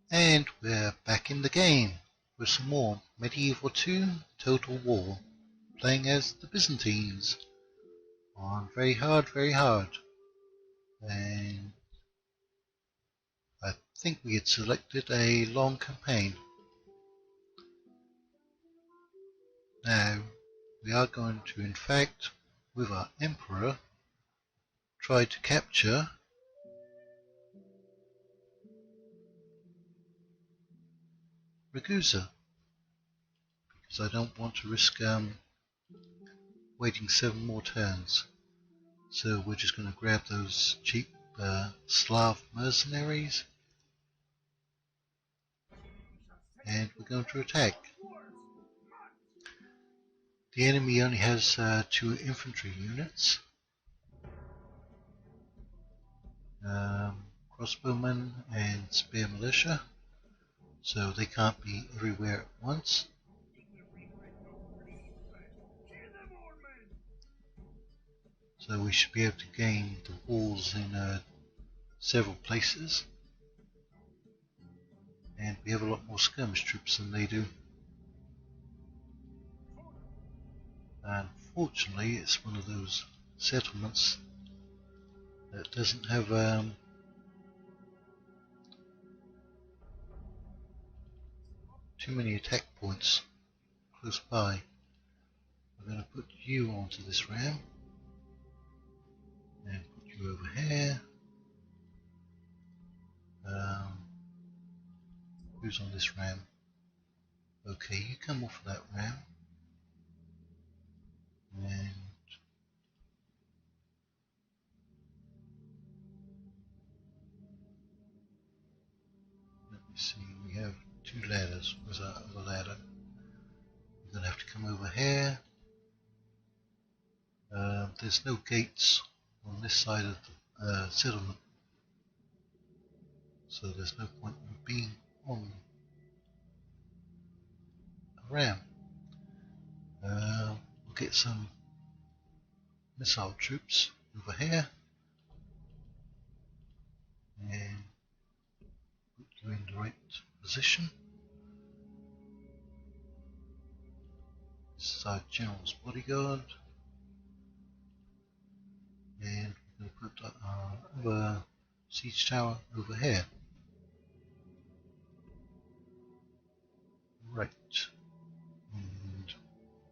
And we're back in the game with some more Medieval 2 Total War, playing as the Byzantines on very hard, and I think we had selected a long campaign. Now we are going to, in fact, with our Emperor, try to capture Ragusa, because I don't want to risk waiting 7 more turns. So we're just going to grab those cheap Slav mercenaries and we're going to attack. The enemy only has 2 infantry units, crossbowmen and spear militia, so they can't be everywhere at once. So we should be able to gain the walls in several places, and we have a lot more skirmish troops than they do. Unfortunately, it's one of those settlements that doesn't have too many attack points close by. We're going to put you onto this ram and put you over here. Who's on this ram? Okay, you come off of that ram, and let me see, we have 2 ladders. Where's our other ladder? We're going to have to come over here. There's no gates on this side of the settlement, so there's no point in being on a ram. We'll get some missile troops over here and put you in the right position. This is our general's bodyguard, and we're going to put our other siege tower over here. Right, and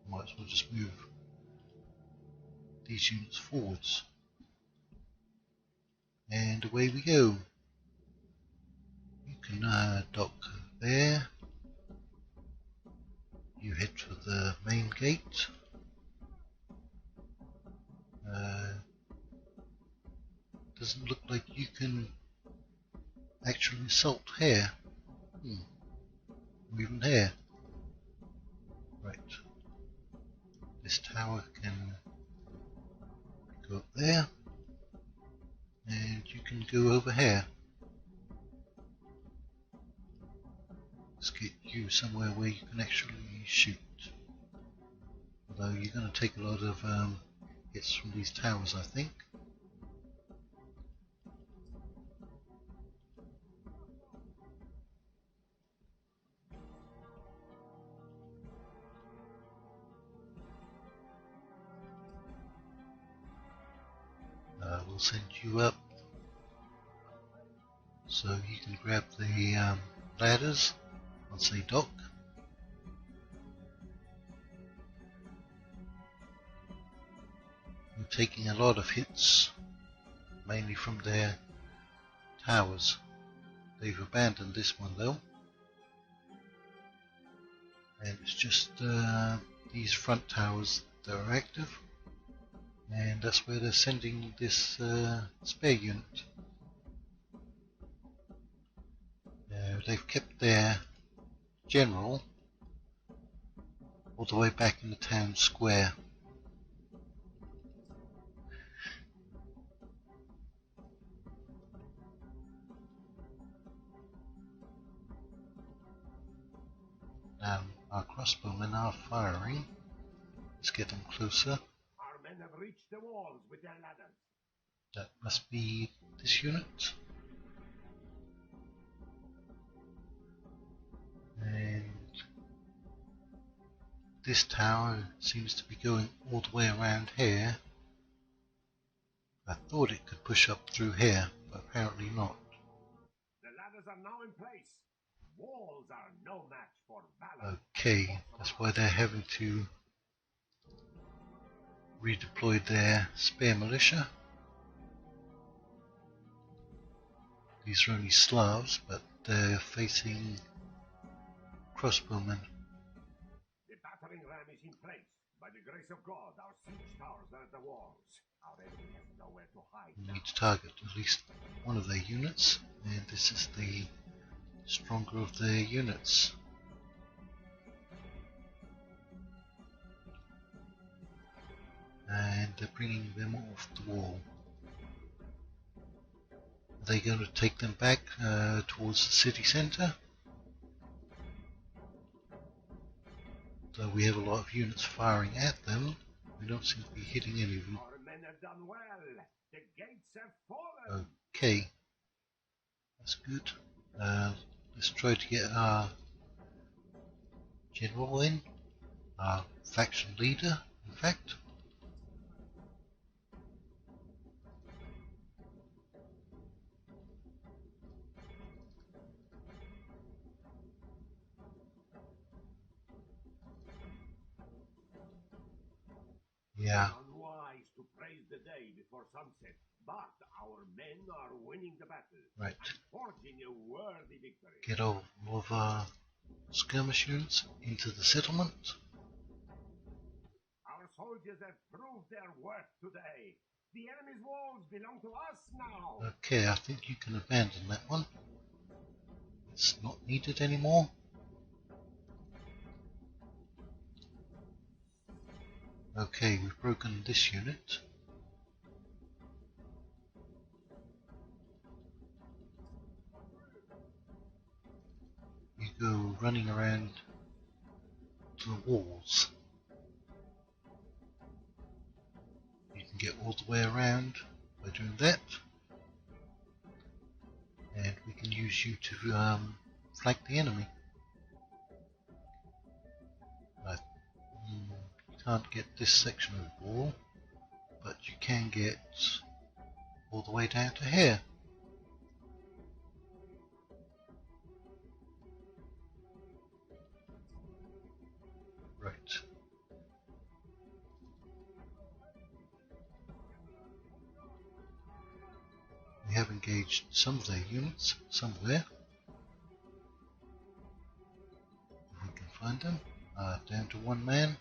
might as well just move these units forwards, and away we go. You can dock there. You head for the main gate. Doesn't look like you can actually assault here. Or even here. Right. This tower can go up there, and you can go over here. Let's get you somewhere where you can actually shoot. Although you're going to take a lot of hits from these towers, I think. We'll send you up so you can grab the ladders once they dock. We're taking a lot of hits, mainly from their towers. They've abandoned this one though, and it's just these front towers that are active, and that's where they're sending this spare unit. They've kept their general all the way back in the town square. Now our crossbowmen are firing. Let's get them closer. Our men have reached the walls with their ladders. That must be this unit. this tower seems to be going all the way around here. I thought it could push up through here, but apparently not. The ladders are now in place. Walls are no match for valor. Okay, that's why they're having to redeploy their spare militia. These are only Slavs, but they're facing crossbowmen. The battering ram is in place. By the grace of God, our siege towers are at the walls. Our enemy has nowhere to hide You now. need to target at least one of their units, and this is the stronger of their units. And they're bringing them off the wall. Are they going to take them back towards the city centre? Though we have a lot of units firing at them, we don't seem to be hitting any of them. Our men have done well. The gates have fallen. Okay, that's good. Let's try to get our general in, our faction leader, in fact. Yeah. Unwise to praise the day before sunset, but our men are winning the battle. Right. And forging a worthy victory. Get all of our skirmish units into the settlement. Our soldiers have proved their worth today. The enemy's walls belong to us now. Okay, I think you can abandon that one. It's not needed anymore. Okay, we've broken this unit. You go running around to the walls. You can get all the way around by doing that. And we can use you to flank the enemy. You can't get this section of the wall, but you can get all the way down to here. Right. We have engaged some of their units somewhere. If we can find them. Down to one man.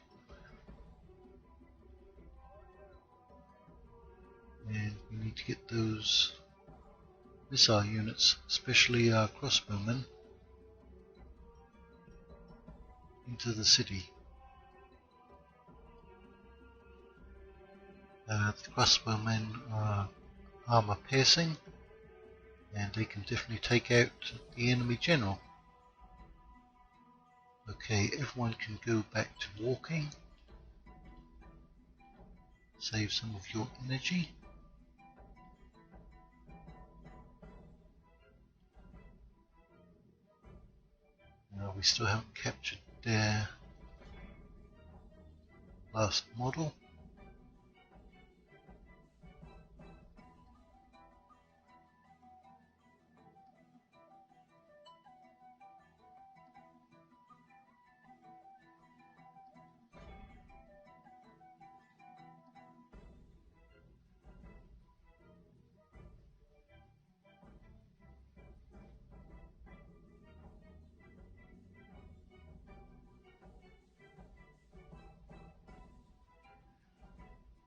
And we need to get those missile units, especially our crossbowmen, into the city. The crossbowmen are armor piercing, and they can definitely take out the enemy general. Okay, everyone can go back to walking. Save some of your energy. We still haven't captured their last model.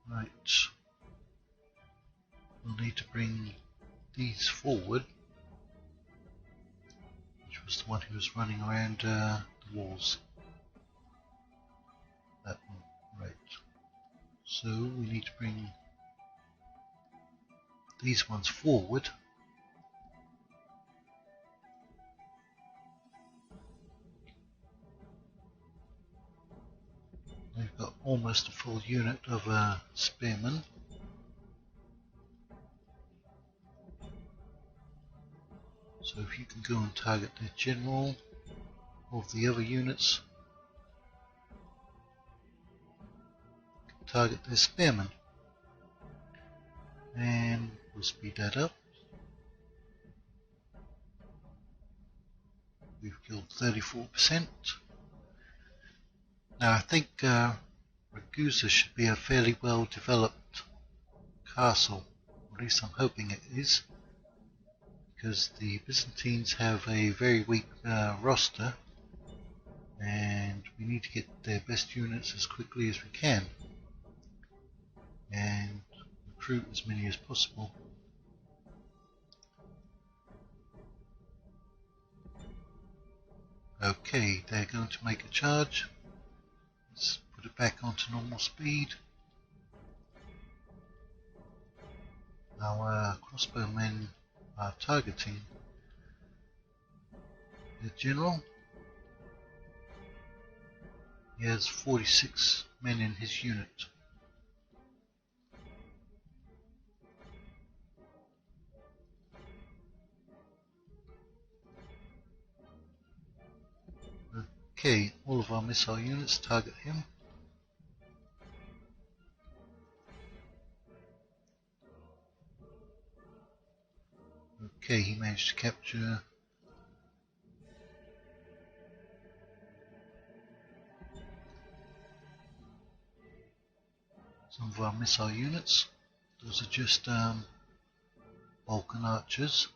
Right, we'll need to bring these forward, which was the one who was running around the walls. That one, right. So we need to bring these ones forward. They've got almost a full unit of spearmen. So if you can go and target the general of the other units, target their spearmen. And we'll speed that up. We've killed 34%. Now I think Ragusa should be a fairly well developed castle, or at least I'm hoping it is, because the Byzantines have a very weak roster and we need to get their best units as quickly as we can and recruit as many as possible. Okay, they're going to make a charge. Let's put it back onto normal speed. Our crossbowmen are targeting the general. He has 46 men in his unit. Okay, all of our missile units target him. Okay, he managed to capture some of our missile units. Those are just Balkan archers.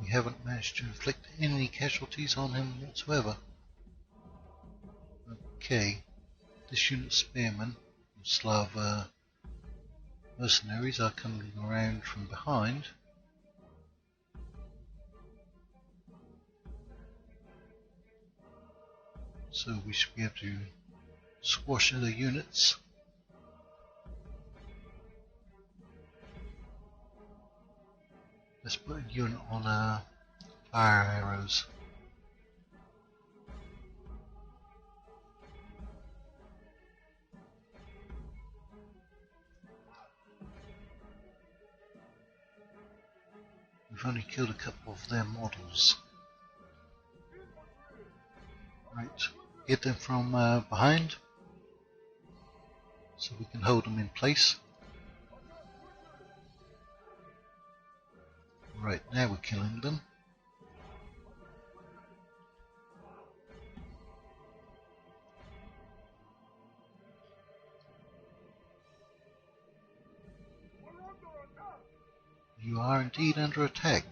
We haven't managed to inflict any casualties on him whatsoever. Okay, this unit's spearmen, Slav mercenaries, are coming around from behind. So we should be able to squash other units. Let's put a unit on fire arrows. We've only killed a couple of their models. Right, get them from behind so we can hold them in place. Right, now we're killing them. You are indeed under attack.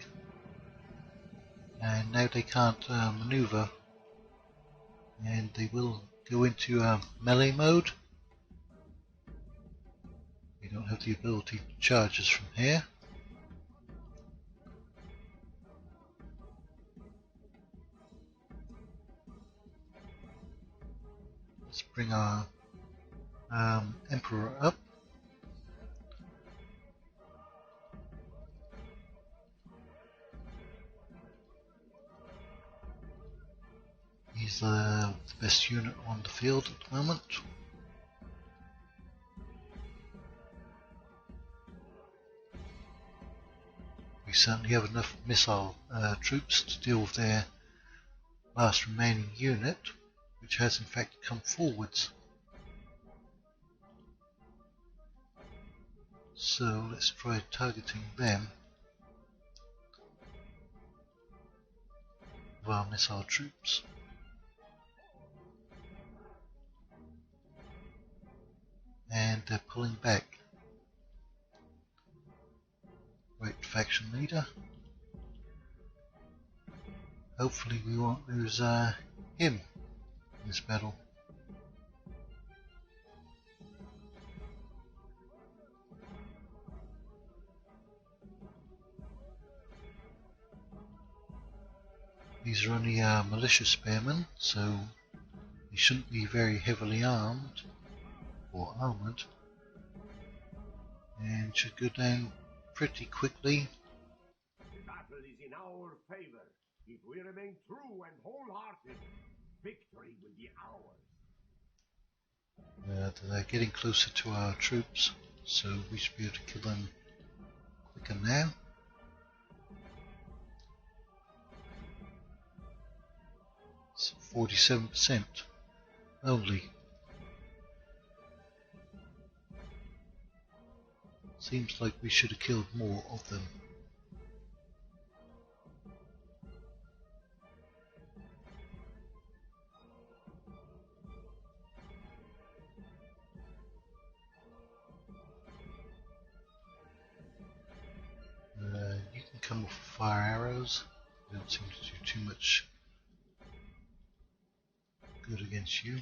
And now they can't maneuver. And they will go into melee mode. We don't have the ability to charge us from here. Let's bring our Emperor up. He's the best unit on the field at the moment. We certainly have enough missile troops to deal with their last remaining unit, which has in fact come forwards. So let's try targeting them with our missile troops. And they're pulling back. Right, faction leader. Hopefully we won't lose him in this battle. These are only militia spearmen, so they shouldn't be very heavily armed or armoured, and should go down pretty quickly. The battle is in our favor. If we remain true and wholehearted, victory will be ours. They're getting closer to our troops, so we should be able to kill them quicker now. It's 47% only. Seems like we should have killed more of them. You can come off fire arrows. They don't seem to do too much good against you.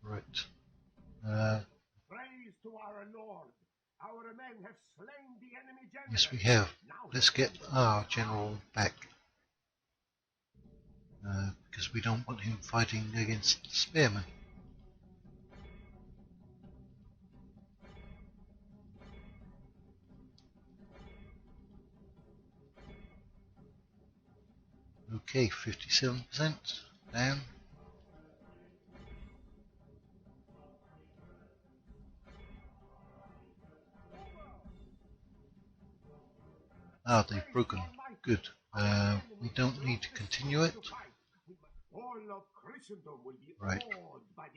Right. Praise to our Lord. Our men have slain the enemy general. Yes, we have. Let's get our general back. Because we don't want him fighting against the spearmen. Okay, 57% down. Ah, they've broken. Good. We don't need to continue it. Right.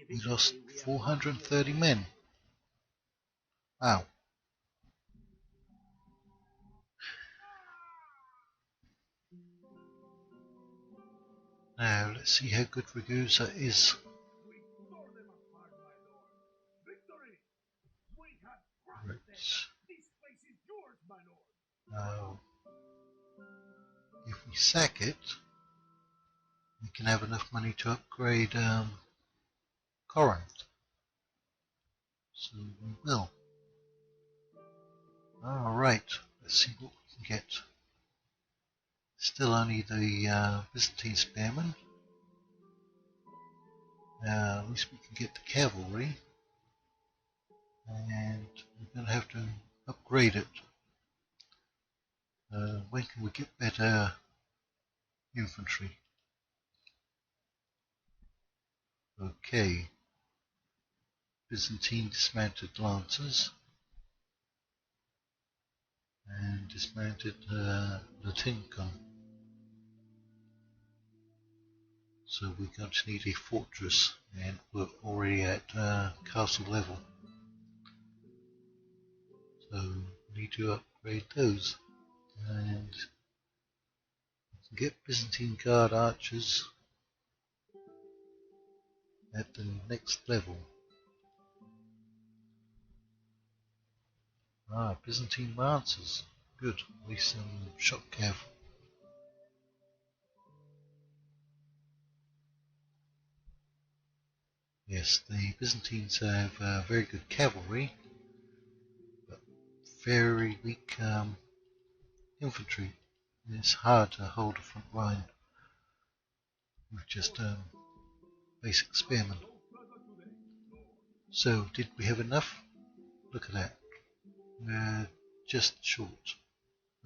We lost 430 men. Wow. Now, let's see how good Ragusa is. Right. Now, if we sack it, we can have enough money to upgrade Corinth. So we will. Alright, let's see what we can get. Still only the Byzantine spearmen. At least we can get the cavalry. And we're going to have to upgrade it. When can we get better infantry? Okay. Byzantine dismounted lancers. And dismounted Latincon. So we're going to need a fortress, and we're already at castle level. So we need to upgrade those. And get Byzantine guard archers at the next level. Byzantine lancers. Good. At least some shock cav. Yes, the Byzantines have very good cavalry, but very weak infantry. It's hard to hold a front line with just basic spearmen. So, did we have enough? Look at that. We're just short.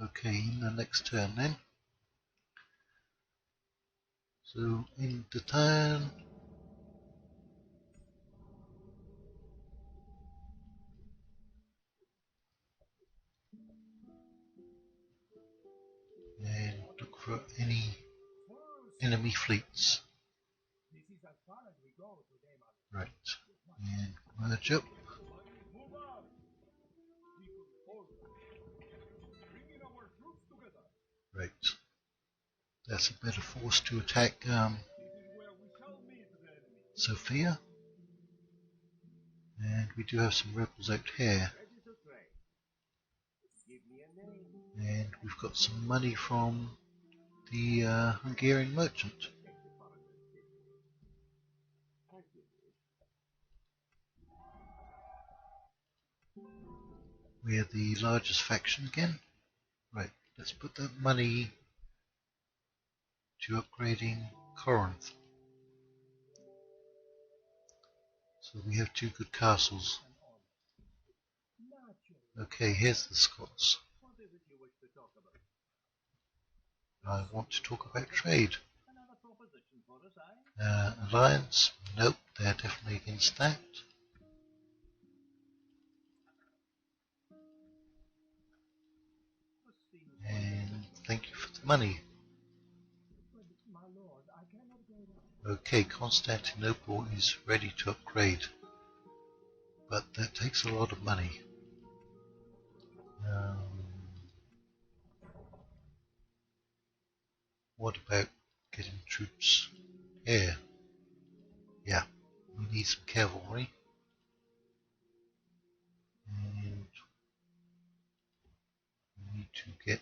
Okay, in the next turn then. So, in the turn. And look for any enemy fleets. Right. And merge up. Right. That's a better force to attack Sophia. And we do have some rebels out here. And we've got some money from the Hungarian merchant. We are the largest faction again. Right, let's put that money to upgrading Corinth. So we have two good castles. Okay, here's the Scots. What is it you wish to talk about? I want to talk about trade. Another proposition for us, eh? Alliance? Nope, they're definitely against that. And thank you for the money. But, my lord, I cannot go. Okay, Constantinople is ready to upgrade, but that takes a lot of money. What about getting troops here? Yeah, we need some cavalry. And we need to get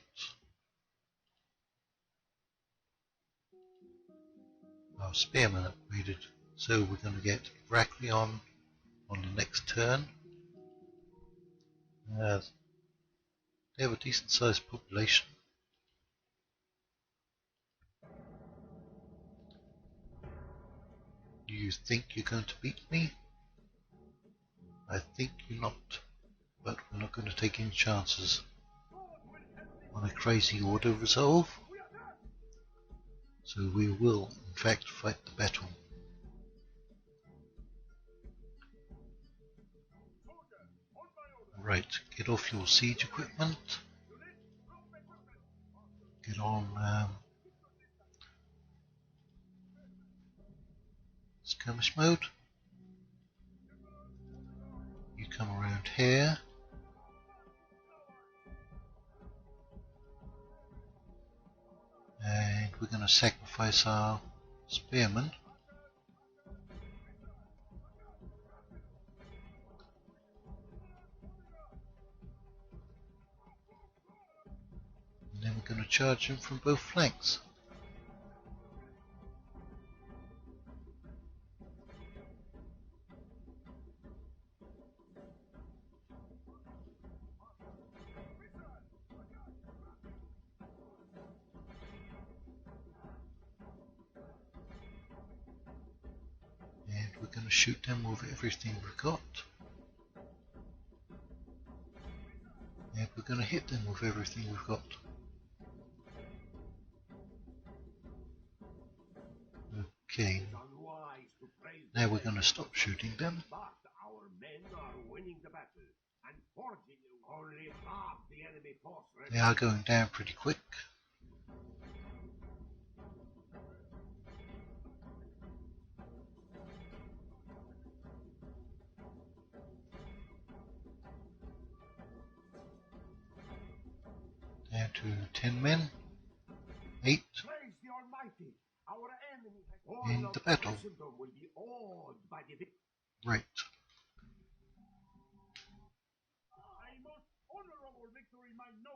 our spearmen upgraded. So we're going to get Heraklion on the next turn. They have a decent sized population. Do you think you're going to beat me? I think you're not, but we're not going to take any chances on a crazy auto resolve. So we will in fact fight the battle. Right, get off your siege equipment. Get on skirmish mode. You come around here. And we're going to sacrifice our spearmen. And then we're going to charge them from both flanks. And we're going to shoot them with everything we've got. And we're going to hit them with everything we've got. Okay, now we're going to stop shooting them. But our men are winning the battle and forging only half the enemy force. They are going down pretty quick. Down to 10 men. 8. Praise the Almighty. Our enemy In the battle. will be awed by the Right.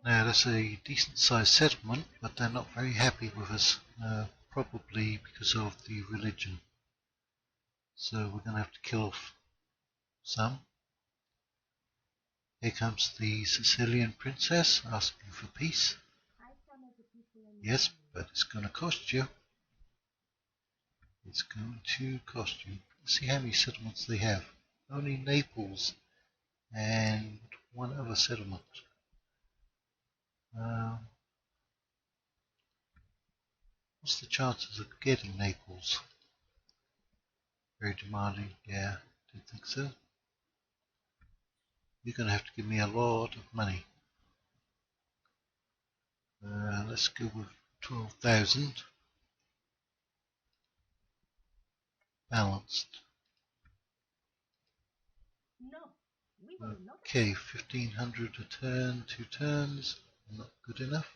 Now that's a decent sized settlement, but they're not very happy with us, probably because of the religion. So we're going to have to kill off some. Here comes the Sicilian princess asking for peace. Yes, but it's going to cost you. It's going to cost you. Let's see how many settlements they have. Only Naples and one other settlement. What's the chances of getting Naples? Very demanding. Yeah, didn't think so. You're going to have to give me a lot of money. Let's go with 12,000. Balanced. Okay, 1,500 a turn, 2 turns. Not good enough.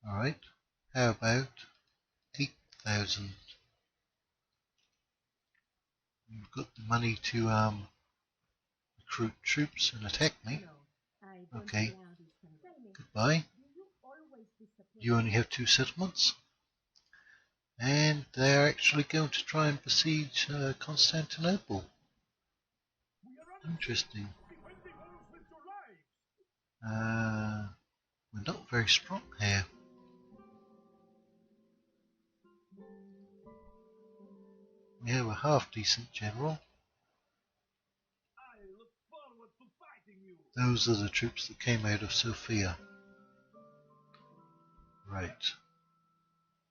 Alright, how about 8,000? You've got the money to recruit troops and attack me. Okay, goodbye. You only have 2 settlements. And they're actually going to try and besiege Constantinople. Interesting. We're not very strong here. We have a half decent general. Those are the troops that came out of Sofia. Right.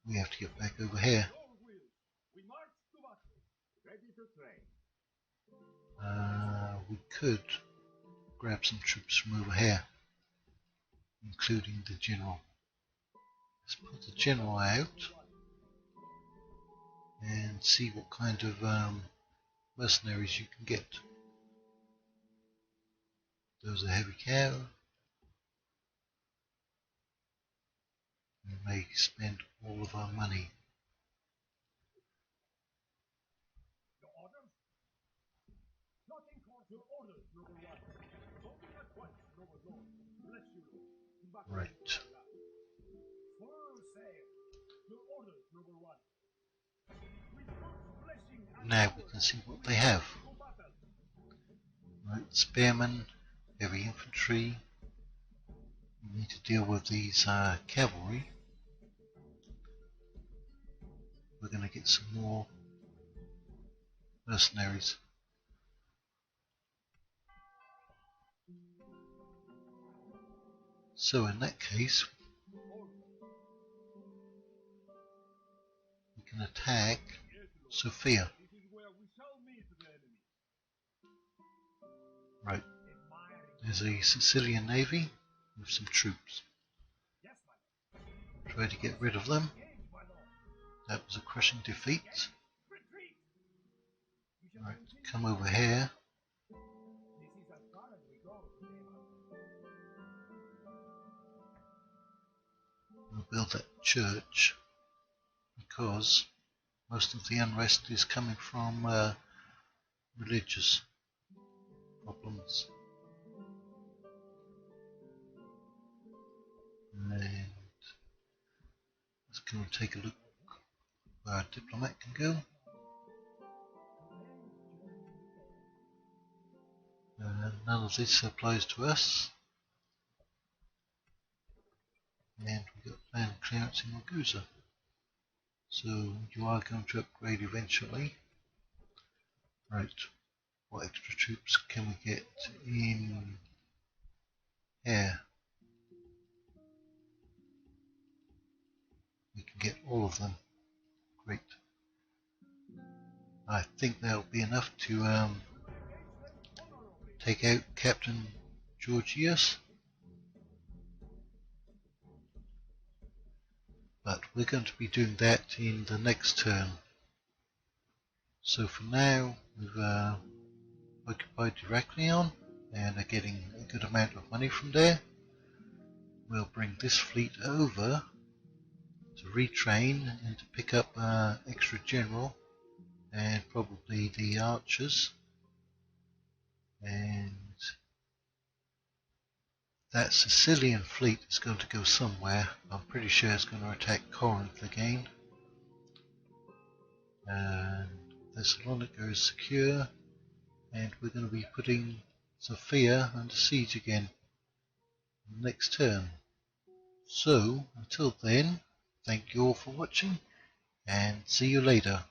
We have to get back over here. We could grab some troops from over here, including the general. Let's put the general out and see what kind of mercenaries you can get. Those are heavy cow. We may spend all of our money. Right. Now we can see what they have. Right, spearmen, heavy infantry. We need to deal with these cavalry. We're going to get some more mercenaries. So in that case, we can attack Sofia. Right, there's a Sicilian navy with some troops. Try to get rid of them. That was a crushing defeat. Right, come over here. We'll build that church because most of the unrest is coming from religious problems. And let's go and take a look where our diplomat can go. None of this applies to us. And we've got land clearance in Ragusa. So you are going to upgrade eventually. Right, what extra troops can we get in here? We can get all of them. Great. I think that'll be enough to take out Captain Georgius. But we're going to be doing that in the next turn. So for now, we've occupied Heraklion and are getting a good amount of money from there. We'll bring this fleet over to retrain and to pick up extra general and probably the archers. And that Sicilian fleet is going to go somewhere. I'm pretty sure it's going to attack Corinth again. And Thessalonica is secure, and we're going to be putting Sofia under siege again next turn. So until then, thank you all for watching and see you later.